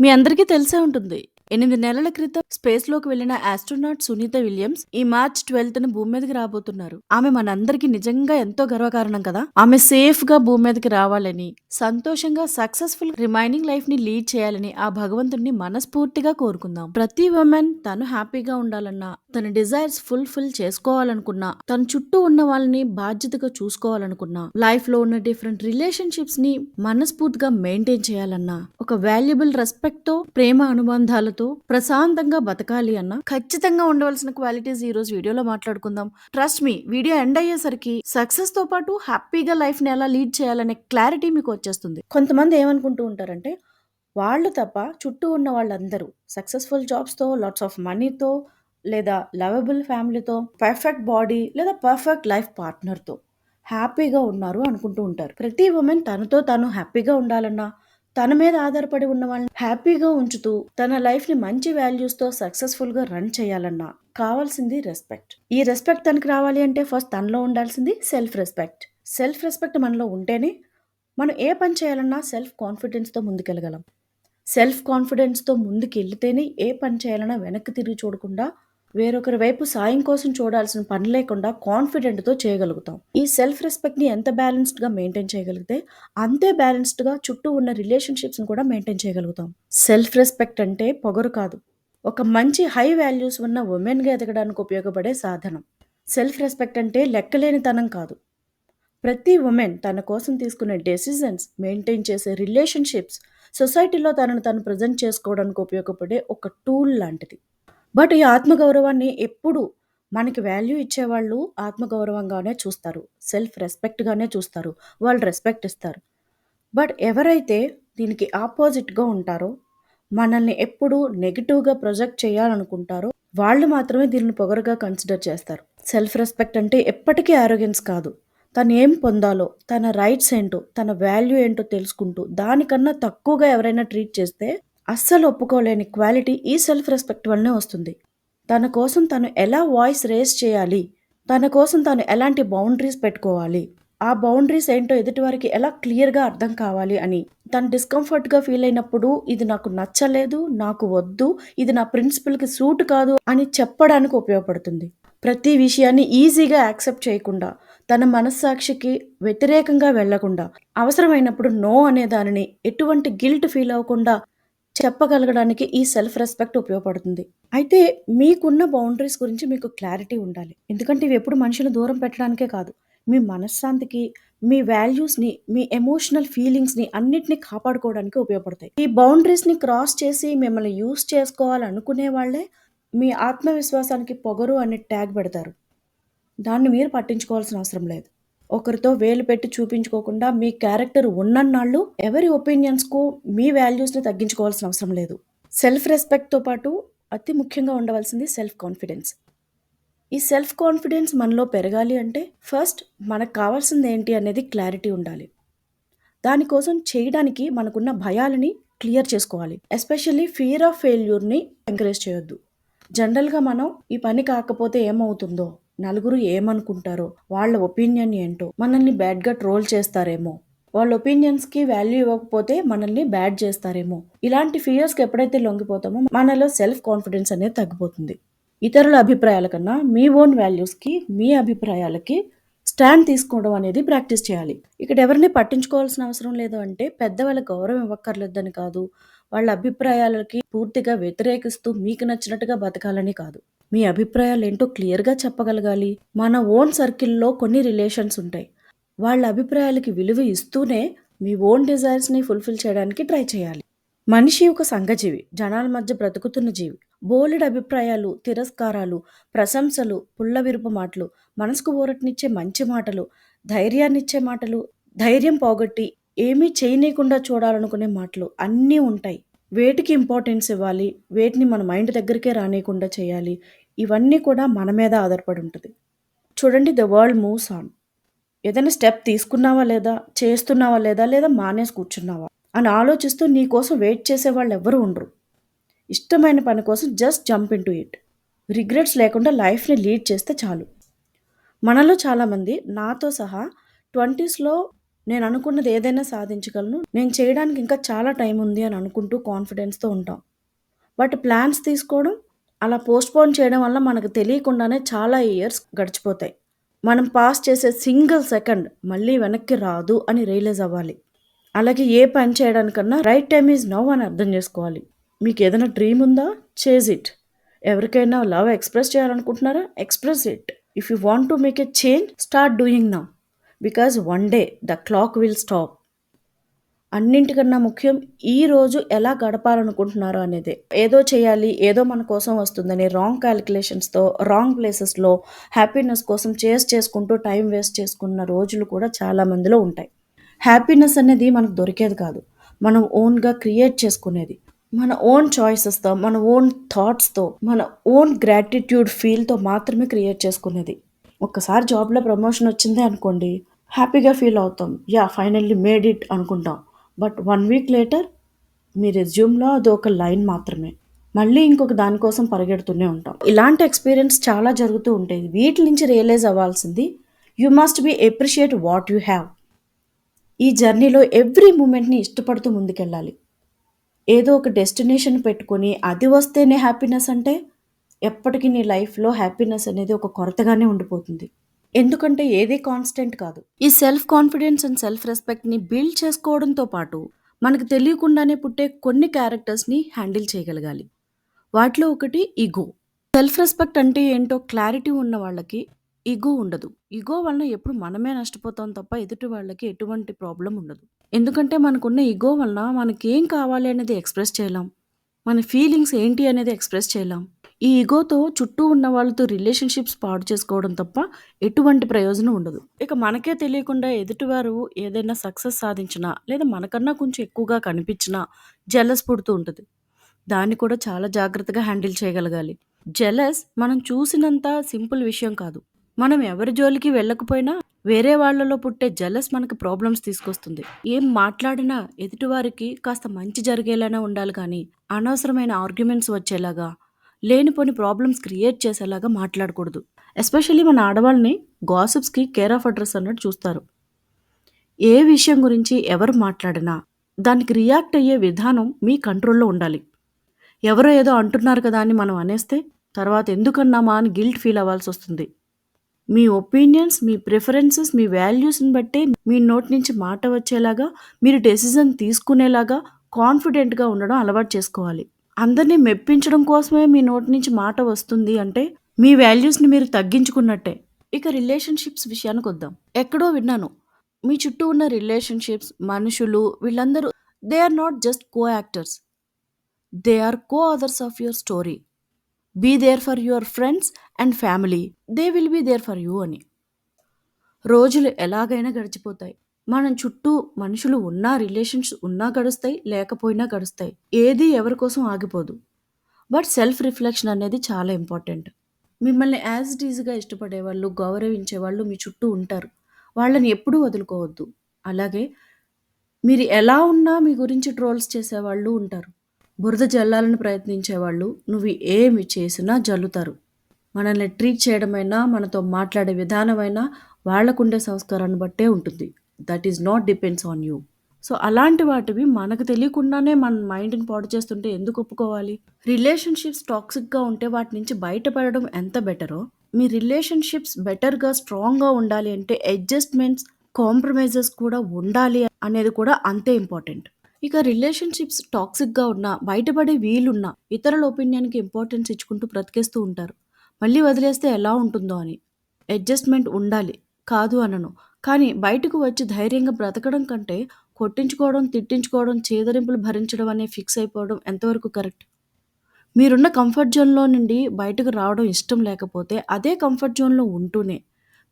మీ అందరికీ తెలిసే ఉంటుంది. 8 నెలల క్రితం స్పేస్‌లోకి వెళ్ళిన ఆస్ట్రోనాట్ సునీత విలియమ్స్ ఈ మార్చ్ 12న భూమి మీదకి రాబోతున్నారు. ఆమె మనందరికీ నిజంగా ఎంతో గర్వకారణం కదా! ఆమె సేఫ్‌గా భూమి మీదకి రావాలని, సంతోషంగా సక్సెస్‌ఫుల్ రిమైనింగ్ లైఫ్‌ని లీడ్ చేయాలని ఆ భగవంతుడిని మనస్ఫూర్తిగా కోరుకుందాం. ప్రతి వుమెన్ తను హ్యాపీగా ఉండాలన్నా, తన డిజైర్స్ ఫుల్‌ఫిల్ చేసుకోవాలనుకున్నా, తన చుట్టూ ఉన్న వాళ్ళని బాధ్యతగా చూసుకోవాలనుకున్నా, లైఫ్‌లో ఉన్న డిఫరెంట్ రిలేషన్‌షిప్స్‌ని మనస్ఫూర్తిగా మెయింటైన్ చేయాలన్నా, ఒక వాల్యుబుల్ రెస్పెక్ట్‌తో, ప్రేమ అనుబంధాలతో ప్రశాంతంగా బతకాలి అన్నా ఖచ్చితంగా ఉండవలసిన క్వాలిటీస్ ఈ రోజు వీడియోలో మాట్లాడుకుందాం. ట్రస్ట్ మీ, వీడియో ఎండ్ అయ్యేసరికి సక్సెస్ తో పాటు హ్యాపీగా లైఫ్ ని ఎలా లీడ్ చేయాలనే క్లారిటీ మీకు వచ్చేస్తుంది. కొంతమంది ఏమనుకుంటూ ఉంటారంటే, వాళ్ళు తప్ప చుట్టూ ఉన్న వాళ్ళందరూ సక్సెస్ఫుల్ జాబ్స్ తో, లాట్స్ ఆఫ్ మనీతో, లేదా లవబుల్ ఫ్యామిలీతో, పర్ఫెక్ట్ బాడీ లేదా పర్ఫెక్ట్ లైఫ్ పార్ట్నర్ తో హ్యాపీగా ఉన్నారు అనుకుంటూ ఉంటారు. ప్రతి ఉమెన్ తనతో తాను హ్యాపీగా ఉండాలన్నా, తన మీద ఆధారపడి ఉన్న వాళ్ళని హ్యాపీగా ఉంచుతూ తన లైఫ్ ని మంచి వాల్యూస్ తో సక్సెస్ఫుల్ గా రన్ చేయాలన్నా కావాల్సింది రెస్పెక్ట్. ఈ రెస్పెక్ట్ తనకి రావాలి అంటే ఫస్ట్ తనలో ఉండాల్సింది సెల్ఫ్ రెస్పెక్ట్. సెల్ఫ్ రెస్పెక్ట్ మనలో ఉంటేనే మనం ఏ పని చేయాలన్నా సెల్ఫ్ కాన్ఫిడెన్స్ తో ముందుకెళ్ళగలం. సెల్ఫ్ కాన్ఫిడెన్స్‌తో ముందుకెళ్తేనే ఏ పని చేయాలన్నా వెనక్కి తిరిగి చూడకుండా, వేరొకరి వైపు సాయం కోసం చూడాల్సిన పని లేకుండా కాన్ఫిడెంట్‌తో చేయగలుగుతాం. ఈ సెల్ఫ్ రెస్పెక్ట్‌ని ఎంత బ్యాలెన్స్డ్‌గా మెయింటైన్ చేయగలిగితే, అంతే బ్యాలెన్స్డ్‌గా చుట్టూ ఉన్న రిలేషన్‌షిప్స్‌ని కూడా మెయింటైన్ చేయగలుగుతాం. సెల్ఫ్ రెస్పెక్ట్ అంటే పొగరు కాదు. ఒక మంచి హై వాల్యూస్ ఉన్న వుమెన్‌గా ఎదగడానికి ఉపయోగపడే సాధనం. సెల్ఫ్ రెస్పెక్ట్ అంటే లెక్కలేనితనం కాదు. ప్రతి వుమెన్ తన కోసం తీసుకునే డెసిజన్స్, మెయింటైన్ చేసే రిలేషన్‌షిప్స్, సొసైటీలో తనను తాను ప్రెజెంట్ చేసుకోవడానికి ఉపయోగపడే ఒక టూల్ లాంటిది. బట్ ఈ ఆత్మగౌరవాన్ని ఎప్పుడు మనకి వాల్యూ ఇచ్చేవాళ్ళు ఆత్మగౌరవంగానే చూస్తారు. సెల్ఫ్ రెస్పెక్ట్‌గానే చూస్తారు. వాళ్ళు రెస్పెక్ట్ ఇస్తారు. బట్ ఎవరైతే దీనికి ఆపోజిట్‌గా ఉంటారో, మనల్ని ఎప్పుడూ నెగెటివ్‌గా ప్రొజెక్ట్ చేయాలనుకుంటారో, వాళ్ళు మాత్రమే దీన్ని పొగరుగా కన్సిడర్ చేస్తారు. సెల్ఫ్ రెస్పెక్ట్ అంటే ఎప్పటికీ యారోగెన్స్ కాదు. తను ఏం పొందాలో, తన రైట్స్ ఏంటో, తన వాల్యూ ఏంటో తెలుసుకుంటూ, దానికన్నా తక్కువగా ఎవరైనా ట్రీట్ చేస్తే అస్సలు ఒప్పుకోలేని క్వాలిటీ ఈ సెల్ఫ్ రెస్పెక్ట్ వల్లనే వస్తుంది. తన కోసం తను ఎలా వాయిస్ రేజ్ చేయాలి, తన కోసం తను ఎలాంటి బౌండరీస్ పెట్టుకోవాలి, ఆ బౌండరీస్ ఏంటో ఎదుటివారికి ఎలా క్లియర్‌గా అర్థం కావాలి అని తను డిస్కంఫర్ట్‌గా ఫీల్ అయినప్పుడు, ఇది నాకు నచ్చలేదు, నాకు వద్దు, ఇది నా ప్రిన్సిపల్‌కి సూట్ కాదు అని చెప్పడానికి ఉపయోగపడుతుంది. ప్రతి విషయాన్ని ఈజీగా యాక్సెప్ట్ చేయకుండా, తన మనస్సాక్షికి వ్యతిరేకంగా వెళ్ళకుండా, అవసరమైనప్పుడు నో అనే దానిని ఎటువంటి గిల్ట్ ఫీల్ అవ్వకుండా చెప్పగలగడానికి ఈ సెల్ఫ్ రెస్పెక్ట్ ఉపయోగపడుతుంది. అయితే మీకున్న బౌండరీస్ గురించి మీకు క్లారిటీ ఉండాలి. ఎందుకంటే ఇవి ఎప్పుడు మనుషులను దూరం పెట్టడానికే కాదు. మీ మనశ్శాంతికి, మీ వాల్యూస్‌ని, మీ ఎమోషనల్ ఫీలింగ్స్‌ని అన్నిటిని కాపాడుకోవడానికి ఉపయోగపడతాయి. ఈ బౌండరీస్‌ని క్రాస్ చేసి మిమ్మల్ని యూజ్ చేసుకోవాలనుకునే వాళ్ళే మీ ఆత్మవిశ్వాసానికి పొగరు అనే ట్యాగ్ పెడతారు. దాన్ని మీరు పట్టించుకోవాల్సిన అవసరం లేదు. ఒకరితో వేలు పెట్టి చూపించుకోకుండా మీ క్యారెక్టర్ ఉన్నన్నాళ్ళు ఎవరి ఒపీనియన్స్‌కు మీ వాల్యూస్‌ని తగ్గించుకోవాల్సిన అవసరం లేదు. సెల్ఫ్ రెస్పెక్ట్‌తో పాటు అతి ముఖ్యంగా ఉండవలసింది సెల్ఫ్ కాన్ఫిడెన్స్. ఈ సెల్ఫ్ కాన్ఫిడెన్స్ మనలో పెరగాలి అంటే ఫస్ట్ మనకు కావాల్సింది ఏంటి అనేది క్లారిటీ ఉండాలి. దానికోసం చేయడానికి మనకున్న భయాలని క్లియర్ చేసుకోవాలి. ఎస్పెషల్లీ ఫియర్ ఆఫ్ ఫెయిల్యూర్‌ని ఎంకరేజ్ చేయొద్దు. జనరల్‌గా మనం ఈ పని కాకపోతే ఏమవుతుందో, నలుగురు ఏమనుకుంటారో, వాళ్ళ ఒపీనియన్ ఏంటో, మనల్ని బ్యాడ్‌గా ట్రోల్ చేస్తారేమో, వాళ్ళ ఒపీనియన్స్‌కి వాల్యూ ఇవ్వకపోతే మనల్ని బ్యాడ్ చేస్తారేమో, ఇలాంటి ఫియర్స్‌కి ఎప్పుడైతే లొంగిపోతామో మనలో సెల్ఫ్ కాన్ఫిడెన్స్ అనేది తగ్గిపోతుంది. ఇతరుల అభిప్రాయాల కన్నా మీ ఓన్ వాల్యూస్‌కి, మీ అభిప్రాయాలకి స్టాండ్ తీసుకోవడం అనేది ప్రాక్టీస్ చేయాలి. ఇక్కడ ఎవరిని పట్టించుకోవాల్సిన అవసరం లేదు అంటే పెద్దవాళ్ళ గౌరవం ఇవ్వక్కర్లేదని కాదు. వాళ్ళ అభిప్రాయాలకి పూర్తిగా వ్యతిరేకిస్తూ మీకు నచ్చినట్టుగా బతకాలని కాదు. మీ అభిప్రాయాలేంటో క్లియర్‌గా చెప్పగలగాలి. మన ఓన్ సర్కిల్‌లో కొన్ని రిలేషన్స్ ఉంటాయి. వాళ్ళ అభిప్రాయాలకి విలువ ఇస్తూనే మీ ఓన్ డిజైర్స్‌ని ఫుల్‌ఫిల్ చేయడానికి ట్రై చేయాలి. మనిషి ఒక సంఘజీవి. జనాల మధ్య బ్రతుకుతున్న జీవి. బోలెడు అభిప్రాయాలు, తిరస్కారాలు, ప్రశంసలు, పుల్లవిరుపు మాటలు, మనసుకు ఊరటనిచ్చే మంచి మాటలు, ధైర్యాన్నిచ్చే మాటలు, ధైర్యం పోగొట్టి ఏమీ చేయనీయకుండా చూడాలనుకునే మాటలు అన్నీ ఉంటాయి. వేటికి ఇంపార్టెన్స్ ఇవ్వాలి, వేటిని మన మైండ్ దగ్గరికే రానీయకుండా చేయాలి, ఇవన్నీ కూడా మన మీద ఆధారపడి ఉంటది. చూడండి, ద వరల్డ్ మూవ్స్ ఆన్. ఏదైనా స్టెప్ తీసుకున్నావా లేదా? చేస్తున్నావా లేదా? లేదా మానేసి కూర్చున్నావా? అని ఆలోచిస్తూ నీ కోసం వెయిట్ చేసేవాళ్ళు ఎవ్వరూ ఉండరు. ఇష్టమైన పని కోసం just jump into it. Regrets లేకుండా లైఫ్‌ని లీడ్ చేస్తే చాలు. మనలో చాలామంది నాతో సహా 20స్‌లో నేను అనుకున్నది ఏదైనా సాధించగలను. నేను చేయడానికి ఇంకా చాలా టైం ఉంది అని అనుకుంటూ కాన్ఫిడెన్స్‌తో ఉంటాం. బట్ ప్లాన్స్ తీసుకోవడం, అలా పోస్ట్‌పోన్ చేయడం వల్ల మనకు తెలియకుండానే చాలా ఇయర్స్ గడిచిపోతాయి. మనం పాస్ చేసే సింగిల్ సెకండ్ మళ్ళీ వెనక్కి రాదు అని రియలైజ్ అవ్వాలి. అలాగే ఏ పని చేయడానికన్నా రైట్ టైమ్ ఈజ్ నౌ అని అర్థం చేసుకోవాలి. మీకేదైనా డ్రీమ్ ఉందా? Chase it. ఎవరికైనా లవ్ ఎక్స్‌ప్రెస్ చేయాలనుకుంటున్నారా? Express it. If you want to make a change start doing now. Because one day the clock will stop. అన్నింటికన్నా ముఖ్యం ఈ రోజు ఎలా గడపాలనుకుంటున్నారో అనేదే. ఏదో చేయాలి, ఏదో మన కోసం వస్తుందని రాంగ్ కాలిక్యులేషన్స్‌తో, రాంగ్ ప్లేసెస్‌లో హ్యాపీనెస్ కోసం చేసుకుంటూ టైం వేస్ట్ చేసుకున్న రోజులు కూడా చాలా మందిలో ఉంటాయి. హ్యాపీనెస్ అనేది మనకు దొరికేది కాదు. మనం ఓన్‌గా క్రియేట్ చేసుకునేది. మన ఓన్ చాయిసెస్‌తో, మన ఓన్ థాట్స్‌తో, మన ఓన్ గ్రాటిట్యూడ్ ఫీల్‌తో మాత్రమే క్రియేట్ చేసుకునేది. ఒక్కసారి జాబ్‌లో ప్రమోషన్ వచ్చిందే అనుకోండి, హ్యాపీగా ఫీల్ అవుతాం. యాహ్! ఫైనల్లీ మేడ్ ఇట్ అనుకుంటాం. బట్ 1 వీక్ లేటర్ మీ రెజ్యూమ్‌లో అదొక లైన్ మాత్రమే. మళ్ళీ ఇంకొక దాని కోసం పరిగెడుతూనే ఉంటాం. ఇలాంటి ఎక్స్‌పీరియన్స్ చాలా జరుగుతూ ఉంటాయి. వీటి నుంచి రియలైజ్ అవ్వాల్సింది you must be appreciate what you have. ఈ జర్నీలో ఎవ్రీ మూమెంట్‌ని ఇష్టపడుతూ ముందుకెళ్ళాలి. ఏదో ఒక డెస్టినేషన్ పెట్టుకొని అది వస్తేనే హ్యాపీనెస్ అంటే ఎప్పటికీ నీ లైఫ్‌లో హ్యాపీనెస్ అనేది ఒక కొరతగానే ఉండిపోతుంది. ఎందుకంటే ఏది కాన్స్టెంట్ కాదు. ఈ సెల్ఫ్ కాన్ఫిడెన్స్ అండ్ సెల్ఫ్ రెస్పెక్ట్‌ని బిల్డ్ చేసుకోవడంతో పాటు మనకు తెలియకుండానే పుట్టే కొన్ని క్యారెక్టర్స్‌ని హ్యాండిల్ చేయగలగాలి. వాటిలో ఒకటి ఇగో. సెల్ఫ్ రెస్పెక్ట్ అంటే ఏంటో క్లారిటీ ఉన్న వాళ్ళకి ఇగో ఉండదు. ఇగో వలన ఎప్పుడు మనమే నష్టపోతాం తప్ప ఎదుటి వాళ్ళకి ఎటువంటి ప్రాబ్లమ్ ఉండదు. ఎందుకంటే మనకున్న ఇగో వలన మనకేం కావాలి అనేది ఎక్స్‌ప్రెస్ చేయలేం. మన ఫీలింగ్స్ ఏంటి అనేది ఎక్స్‌ప్రెస్ చేయలేం. ఈ ఇగోతో చుట్టూ ఉన్న వాళ్ళతో రిలేషన్‌షిప్స్ పాడు చేసుకోవడం తప్ప ఎటువంటి ప్రయోజనం ఉండదు. ఇక మనకే తెలియకుండా ఎదుటివారు ఏదైనా సక్సెస్ సాధించినా, లేదా మనకన్నా కొంచెం ఎక్కువగా కనిపించినా జెలస్ పుడుతూ ఉంటది. దాన్ని కూడా చాలా జాగ్రత్తగా హ్యాండిల్ చేయగలగాలి. జెలస్ మనం చూసినంత సింపుల్ విషయం కాదు. మనం ఎవరి జోలికి వెళ్ళకపోయినా వేరే వాళ్ళలో పుట్టే జెలస్ మనకు ప్రాబ్లమ్స్ తీసుకొస్తుంది. ఏం మాట్లాడినా ఎదుటివారికి కాస్త మంచి జరిగేలానే ఉండాలి కానీ అనవసరమైన ఆర్గ్యుమెంట్స్ వచ్చేలాగా, లేనిపోని ప్రాబ్లమ్స్ క్రియేట్ చేసేలాగా మాట్లాడకూడదు. ఎస్పెషల్లీ మన ఆడవాళ్ళని గాసిప్స్‌కి కేర్ ఆఫ్ అడ్రస్ అన్నట్టు చూస్తారు. ఏ విషయం గురించి ఎవరు మాట్లాడినా దానికి రియాక్ట్ అయ్యే విధానం మీ కంట్రోల్‌లో ఉండాలి. ఎవరో ఏదో అంటున్నారు కదా అని మనం అనేస్తే, తర్వాత ఎందుకన్నామా అని గిల్ట్ ఫీల్ అవ్వాల్సొస్తుంది. మీ ఒపీనియన్స్, మీ ప్రిఫరెన్సెస్, మీ వాల్యూస్‌ని బట్టే మీ నోటి నుంచి మాట వచ్చేలాగా, మీరు డెసిజన్ తీసుకునేలాగా కాన్ఫిడెంట్‌గా ఉండడం అలవాటు చేసుకోవాలి. అందరిని మెప్పించడం కోసమే మీ నోటి నుంచి మాట వస్తుంది అంటే, మీ వాల్యూస్‌ని మీరు తగ్గించుకున్నట్టే. ఇక రిలేషన్‌షిప్స్ విషయానికొద్దాం. ఎక్కడో విన్నాను. మీ చుట్టూ ఉన్న రిలేషన్‌షిప్స్, మనుషులు వీళ్ళందరూ they are not just co actors. They are co authors of your story. Be there for your friends and family. They will be there for you అని. రోజులు ఎలాగైనా గడిచిపోతాయి. మనం చుట్టూ మనుషులు ఉన్నా, రిలేషన్స్ ఉన్నా గడుస్తాయి, లేకపోయినా గడుస్తాయి. ఏది ఎవరి కోసం ఆగిపోదు. బట్ సెల్ఫ్ రిఫ్లెక్షన్ అనేది చాలా ఇంపార్టెంట్. మిమ్మల్ని యాజ్ ఇట్ ఈజ్‌గా ఇష్టపడేవాళ్ళు, గౌరవించేవాళ్ళు మీ చుట్టూ ఉంటారు. వాళ్ళని ఎప్పుడూ వదులుకోవద్దు. అలాగే మీరు ఎలా ఉన్నా మీ గురించి ట్రోల్స్ చేసేవాళ్ళు ఉంటారు. బురద జల్లాలని ప్రయత్నించేవాళ్ళు నువ్వు ఏమి చేసినా జల్లుతారు. మనల్ని ట్రీట్ చేయడమైనా, మనతో మాట్లాడే విధానమైనా వాళ్ళకుండే సంస్కారాన్ని బట్టే ఉంటుంది. That is not depends on you. So, అలాంటి వాటివి మనకు తెలియకుండానే మన మైండ్‌ని పాడు చేస్తుంటే ఎందుకు ఒప్పుకోవాలి? రిలేషన్‌షిప్స్ టాక్సిక్‌గా ఉంటే వాటి నుంచి బయటపడడం ఎంత బెటరో, మీ రిలేషన్‌షిప్స్ బెటర్‌గా, స్ట్రాంగ్‌గా ఉండాలి అంటే అడ్జస్ట్‌మెంట్స్, కాంప్రమైజెస్ కూడా ఉండాలి అనేది కూడా అంతే ఇంపార్టెంట్. ఇక రిలేషన్‌షిప్స్ టాక్సిక్‌గా ఉన్నా, బయటపడే వీలున్నా, ఇతరుల ఒపీనియన్‌కి ఇంపార్టెన్స్ ఇచ్చుకుంటూ బ్రతికేస్తూ ఉంటారు. మళ్ళీ వదిలేస్తే ఎలా ఉంటుందో అని. అడ్జస్ట్‌మెంట్ ఉండాలి. కాదు అనను. కానీ బయటకు వచ్చి ధైర్యంగా బ్రతకడం కంటే, కొట్టించుకోవడం, తిట్టించుకోవడం, చేదరింపులు భరించడం అనే ఫిక్స్ అయిపోవడం ఎంతవరకు కరెక్ట్? మీరున్న కంఫర్ట్ జోన్‌లో నుండి బయటకు రావడం ఇష్టం లేకపోతే, అదే కంఫర్ట్ జోన్‌లో ఉంటూనే,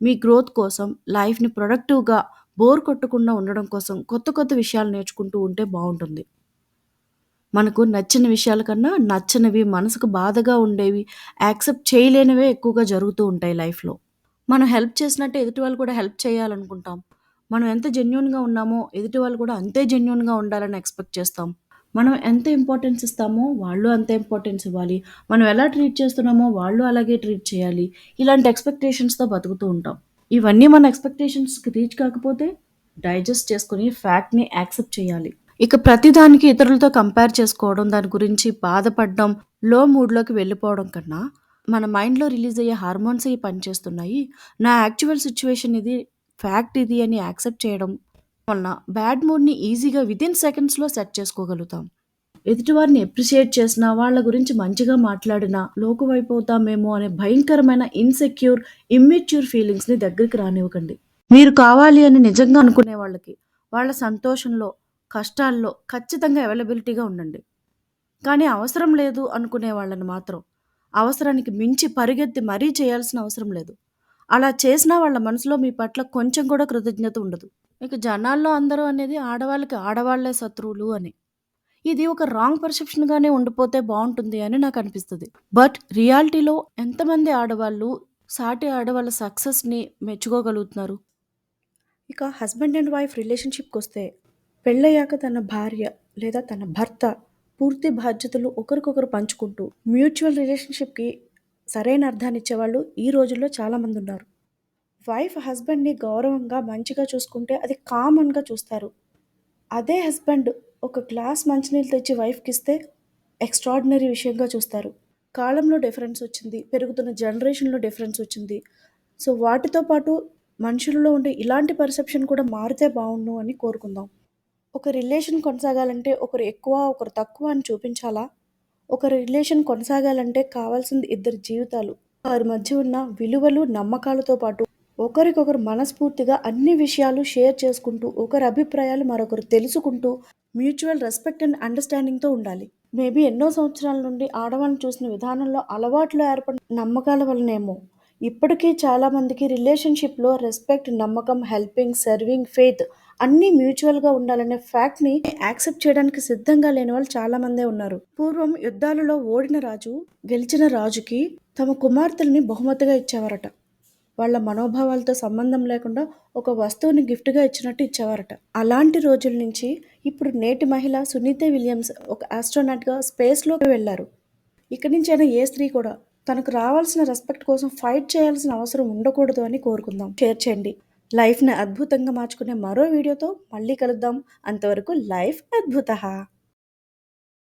మీ గ్రోత్ కోసం, లైఫ్‌ని ప్రొడక్టివ్‌గా, బోర్ కొట్టకుండా ఉండడం కోసం కొత్త కొత్త విషయాలు నేర్చుకుంటూ ఉంటే బావుంటుంది. మనకు నచ్చిన విషయాల కన్నా, నచ్చనివి, మనసుకు బాధగా ఉండేవి, యాక్సెప్ట్ చేయలేనివే ఎక్కువగా జరుగుతూ ఉంటాయి లైఫ్‌లో. మనం హెల్ప్ చేసినట్టే ఎదుటి వాళ్ళు కూడా హెల్ప్ చేయాలనుకుంటాం. మనం ఎంత జెన్యూన్‌గా ఉన్నామో, ఎదుటి వాళ్ళు కూడా అంతే జెన్యూన్‌గా ఉండాలని ఎక్స్‌పెక్ట్ చేస్తాం. మనం ఎంత ఇంపార్టెన్స్ ఇస్తామో, వాళ్ళు అంతే ఇంపార్టెన్స్ ఇవ్వాలి. మనం ఎలా ట్రీట్ చేస్తున్నామో, వాళ్ళు అలాగే ట్రీట్ చేయాలి. ఇలాంటి ఎక్స్‌పెక్టేషన్స్‌తో బతుకుతూ ఉంటాం. ఇవన్నీ మన ఎక్స్‌పెక్టేషన్స్‌కి రీచ్ కాకపోతే, డైజెస్ట్ చేసుకొని ఫ్యాక్ట్‌ని యాక్సెప్ట్ చేయాలి. ఇక ప్రతిదానికి ఇతరులతో కంపేర్ చేసుకోవడం, దాని గురించి బాధపడడం, లో మూడ్‌లోకి వెళ్ళిపోవడం కన్నా, మన మైండ్‌లో రిలీజ్ అయ్యే హార్మోన్సే ఈ పని చేస్తున్నాయి. నా యాక్చువల్ సిట్యుయేషన్ ఇది, ఫ్యాక్ట్ ఇది అని యాక్సెప్ట్ చేయడం వలన బ్యాడ్ మూడ్‌ని ఈజీగా వితిన్ సెకండ్స్‌లో సెట్ చేసుకోగలుగుతాం. ఎదుటివారిని అప్రిషియేట్ చేసినా, వాళ్ళ గురించి మంచిగా మాట్లాడినా లోకువైపోతామేమో అనే భయంకరమైన ఇన్‌సెక్యూర్, ఇమ్మెచ్యూర్ ఫీలింగ్స్‌ని దగ్గరికి రానివ్వకండి. మీరు కావాలి అని నిజంగా అనుకునే వాళ్ళకి, వాళ్ళ సంతోషంలో, కష్టాల్లో ఖచ్చితంగా అవైలబిలిటీగా ఉండండి. కానీ అవసరం లేదు అనుకునే వాళ్ళని మాత్రం, అవసరానికి మించి పరిగెత్తి మరీ చేయాల్సిన అవసరం లేదు. అలా చేసినా వాళ్ళ మనసులో మీ పట్ల కొంచెం కూడా కృతజ్ఞత ఉండదు. ఇక జనాల్లో అందరూ అనేది ఆడవాళ్ళకి ఆడవాళ్ళే శత్రువులు అని. ఇది ఒక రాంగ్ పర్సెప్షన్‌గానే ఉండిపోతే బావుంటుంది అని నాకనిపిస్తది. బట్ రియాలిటీలో ఎంతమంది ఆడవాళ్ళు సాటి ఆడవాళ్ళ సక్సెస్‌ని మెచ్చుకోగలుగుతున్నారు? ఇక హస్బెండ్ అండ్ వైఫ్ రిలేషన్‌షిప్‌కొస్తే పెళ్ళయ్యాక తన భార్య లేదా తన భర్త పూర్తి బాధ్యతలు ఒకరికొకరు పంచుకుంటూ మ్యూచువల్ రిలేషన్‌షిప్‌కి సరైన అర్థాన్నిచ్చేవాళ్ళు ఈ రోజుల్లో చాలామందున్నారు. వైఫ్ హస్బెండ్‌ని గౌరవంగా, మంచిగా చూసుకుంటే అది కామన్‌గా చూస్తారు. అదే హస్బెండ్ ఒక గ్లాస్ మంచినీళ్ళు తెచ్చి వైఫ్‌కిస్తే ఎక్స్‌ట్రార్డినరీ విషయంగా చూస్తారు. కాలంలో డిఫరెన్స్ వచ్చింది. పెరుగుతున్న జనరేషన్‌లో డిఫరెన్స్ వచ్చింది. సో, వాటితో పాటు మనుషుల్లో ఉండే ఇలాంటి పర్సెప్షన్ కూడా మారితే బావుండు అని కోరుకుందాం. ఒక రిలేషన్ కొనసాగాలంటే ఒకరు ఎక్కువ, ఒకరు తక్కువ అని చూపించాలా? ఒక రిలేషన్ కొనసాగాలంటే కావాల్సింది ఇద్దరి జీవితాలు. వారి మధ్య ఉన్న విలువలు, నమ్మకాలతో పాటు ఒకరికొకరు మనస్ఫూర్తిగా అన్ని విషయాలు షేర్ చేసుకుంటూ, ఒకరి అభిప్రాయాలు మరొకరు తెలుసుకుంటూ, మ్యూచువల్ రెస్పెక్ట్ అండ్ అండర్‌స్టాండింగ్‌తో ఉండాలి. మేబీ ఎన్నో సంవత్సరాల నుండి ఆడవాళ్ళని చూసిన విధానంలో అలవాట్లు ఏర్పడిన నమ్మకాల వలనేమో ఇప్పటికీ చాలామందికి రిలేషన్‌షిప్‌లో రెస్పెక్ట్, నమ్మకం, హెల్పింగ్, సర్వింగ్, ఫెయిత్ అన్నీ మ్యూచువల్‌గా ఉండాలనే ఫ్యాక్ట్‌ని యాక్సెప్ట్ చేయడానికి సిద్ధంగా లేని వాళ్ళు చాలామందే ఉన్నారు. పూర్వం యుద్ధాలలో ఓడిన రాజు, గెలిచిన రాజుకి తమ కుమార్తెలని బహుమతిగా ఇచ్చేవారట. వాళ్ళ మనోభావాలతో సంబంధం లేకుండా ఒక వస్తువుని గిఫ్ట్‌గా ఇచ్చినట్టు ఇచ్చేవారట. అలాంటి రోజుల నుంచి ఇప్పుడు నేటి మహిళ సునీత విలియమ్స్ ఒక ఆస్ట్రోనాట్‌గా స్పేస్‌లోకి వెళ్లారు. ఇక్కడి నుంచైనా ఏ స్త్రీ కూడా తనకు రావాల్సిన రెస్పెక్ట్ కోసం ఫైట్ చేయాల్సిన అవసరం ఉండకూడదు అని కోరుకుందాం. షేర్ చేయండి. లైఫ్‌ని అద్భుతంగా మార్చుకునే మరో వీడియోతో మళ్ళీ కలుద్దాం. అంతవరకు లైఫ్ అద్భుతః.